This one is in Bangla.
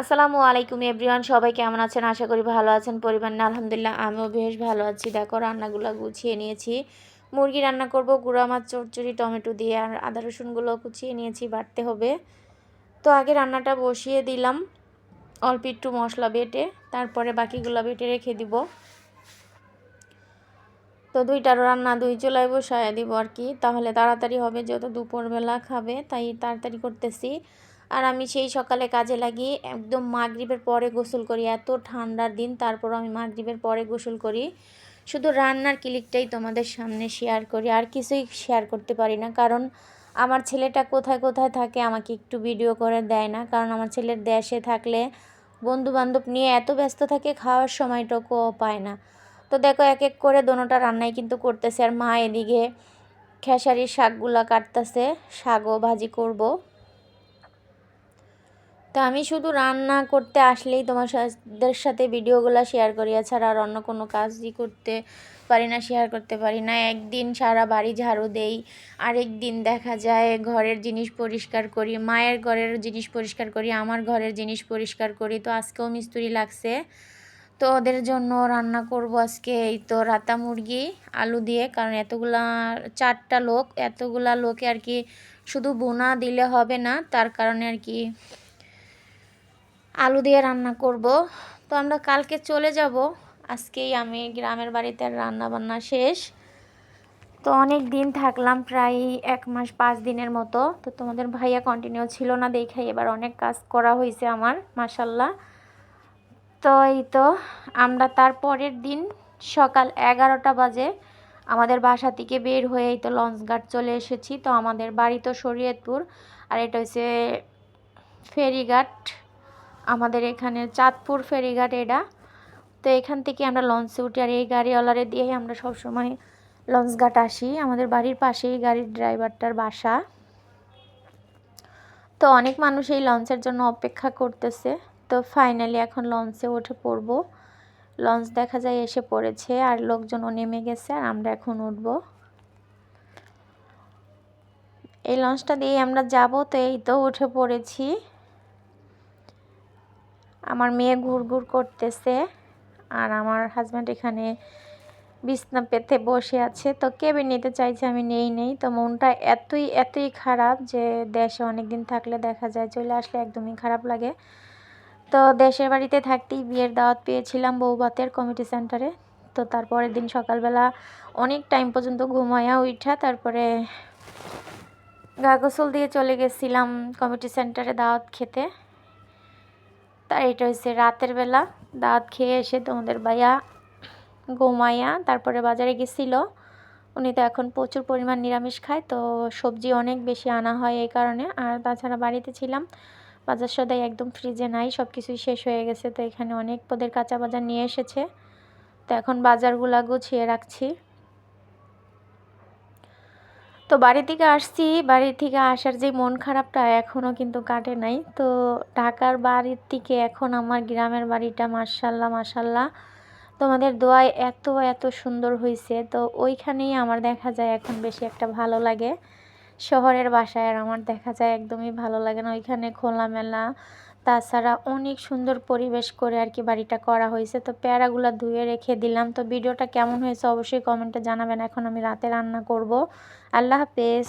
আসসালামু আলাইকুম এভরিওয়ান, সবাই কেমন আছেন? আশা করি ভালো আছেন। পরিবার নিয়ে আলহামদুলিল্লাহ আমিও বেশ ভালো আছি। দেখো রান্নাগুলো গুছিয়ে নিয়েছি। মুরগি রান্না করব গুঁড়া মাছ চচ্চড়ি টমেটো দিয়ে, আর আদা রসুনগুলো কুচিয়ে নিয়েছি, বাটতে হবে। তো আগে রান্নাটা বসিয়ে দিলাম অল্প একটু মশলা বেটে, তারপরে বাকিগুলো বেটে রেখে দিব। তো দুইটার রান্না দুই চুলায় বসায় দিব আর কি, তাহলে তাড়াতাড়ি হবে, যত দুপুরবেলা খাবে তাই তাড়াতাড়ি করতেছি। আর আমি সেই সকালে কাজে লাগি, একদম মাগরিবের পরে গোসল করি। এত ঠান্ডার দিন তারপরও আমি মাগরিবের পরে গোসল করি। শুধু রান্নার ক্লিকটাই তোমাদের সামনে শেয়ার করি, আর কিছুই শেয়ার করতে পারি না, কারণ আমার ছেলেটা কোথায় কোথায় থাকে আমাকে একটু ভিডিও করে দেয় না। কারণ আমার ছেলের দেশে থাকলে বন্ধু বান্ধব নিয়ে এত ব্যস্ত থাকে, খাওয়ার সময়টুকুও পায় না। তো দেখো এক এক করে দোনোটা রান্নাই কিন্তু করতেছে, আর মা এদিকে খেসারির শাকগুলা কাটতেছে, শাকও ভাজি করব। তো আমি শুধু রান্না করতে আসলেই তোমাদের সাথে ভিডিওগুলো শেয়ার করি, এছাড়া আর অন্য কোনো কাজই করতে পারি না, শেয়ার করতে পারি না। একদিন সারা বাড়ি ঝাড়ু দেই, আরেক দিন দেখা যায় ঘরের জিনিস পরিষ্কার করি, মায়ের ঘরের জিনিস পরিষ্কার করি, আমার ঘরের জিনিস পরিষ্কার করি। তো আজকেও মিস্ত্রি লাগছে, তো ওদের জন্য রান্না করব আজকে এই তো রাতা মুরগি আলু দিয়ে। কারণ চারটা লোক, এতগুলা লোকে আর কি শুধু বোনা দিলে হবে না, তার কারণে আর কি আলু দিয়ে রান্না করব। তো আমরা কালকে চলে যাব, আজকেই আমি গ্রামের বাড়িতে রান্না বান্না শেষ। তো অনেক দিন থাকলাম, প্রায় 1 মাস 5 দিনের মতো। তো তোমাদের ভাইয়া কন্টিনিউ ছিল না, দেখাই এবার অনেক কাজ করা হয়েছে আমার, মাশাল্লাহ। তো এই তো আমরা তার পরের দিন সকাল 11টা বাজে আমাদের বাসা থেকে বের হয়ে এই তো লঞ্চঘাট চলে এসেছি। তো আমাদের বাড়ি তো শরীয়তপুর, আর এটা হচ্ছে ফেরিঘাট, আমাদের এখানে চাঁদপুর ফেরিঘাট এটা। তো এখান থেকে আমরা লঞ্চে উঠি, আর এই গাড়িওয়ালারে দিয়েই আমরা সবসময় লঞ্চঘাট আসি। আমাদের বাড়ির পাশেই গাড়ির ড্রাইভারটার বাসা। তো অনেক মানুষ এই লঞ্চের জন্য অপেক্ষা করতেছে। তো ফাইনালি এখন লঞ্চে উঠে পড়ব। লঞ্চ দেখা যায় এসে পড়েছে, আর লোকজনও নেমে গেছে, আর আমরা এখন উঠব। এই লঞ্চটা দিয়ে আমরা যাব। তো এই তো উঠে পড়েছি। আমার মেয়ে ঘুরঘুর করতেছে, আর আমার হাজব্যান্ড এখানে বিছনা পেতে বসে আছে। তো কেবিন নিতে চাইছে, আমি নেই। তো মনটা এতই খারাপ যে দেশে অনেক দিন থাকলে দেখা যায় চলে আসলে একদমই খারাপ লাগে। তো দেশের বাড়িতে থাকতেই বিয়ের দাওয়াত পেয়েছিলাম বউভাতের কমিটি সেন্টারে। তো তারপরের দিন সকালবেলা অনেক টাইম পর্যন্ত ঘুমায়া উঠা, তারপরে গা গোসল দিয়ে চলে গেছিলাম কমিটি সেন্টারে দাওয়াত খেতে। তার এটা হচ্ছে রাতের বেলা দাওয়াত খেয়ে এসে তোমাদের ভাইয়া ঘুমাইয়া তারপরে বাজারে গেছিল। উনি তো এখন প্রচুর পরিমাণ নিরামিষ খায়, তো সবজি অনেক বেশি আনা হয় এই কারণে। আর তাছাড়া বাড়িতে ছিলাম, বাজার সদাই একদম ফ্রিজে নাই, সব কিছুই শেষ হয়ে গেছে। তো এখানে অনেক পদের কাঁচা বাজার নিয়ে এসেছে, তো এখন বাজারগুলা গুছিয়ে রাখছি। তো বাড়ি থেকে আসছি, বাড়ি থেকে আসার যে মন খারাপটা এখনও কিন্তু কাটে নাই। তো ঢাকার বাড়ির থেকে এখন আমার গ্রামের বাড়িটা মাশাল্লাহ মাশাল্লাহ তোমাদের দোয়ায় এত সুন্দর হয়েছে। তো ওইখানেই আমার দেখা যায় এখন বেশি একটা ভালো লাগে। শহরের বাসায় আর আমার দেখা যায় একদমই ভালো লাগে না। ওইখানে খোলামেলা, তাছাড়া অনেক সুন্দর পরিবেশ করে আর কি বাড়িটা করা হয়েছে। তো পেয়ারাগুলো ধুয়ে রেখে দিলাম। তো ভিডিওটা কেমন হয়েছে অবশ্যই কমেন্টে জানাবেন। এখন আমি রাতে রান্না করব। আল্লাহ হাফেজ।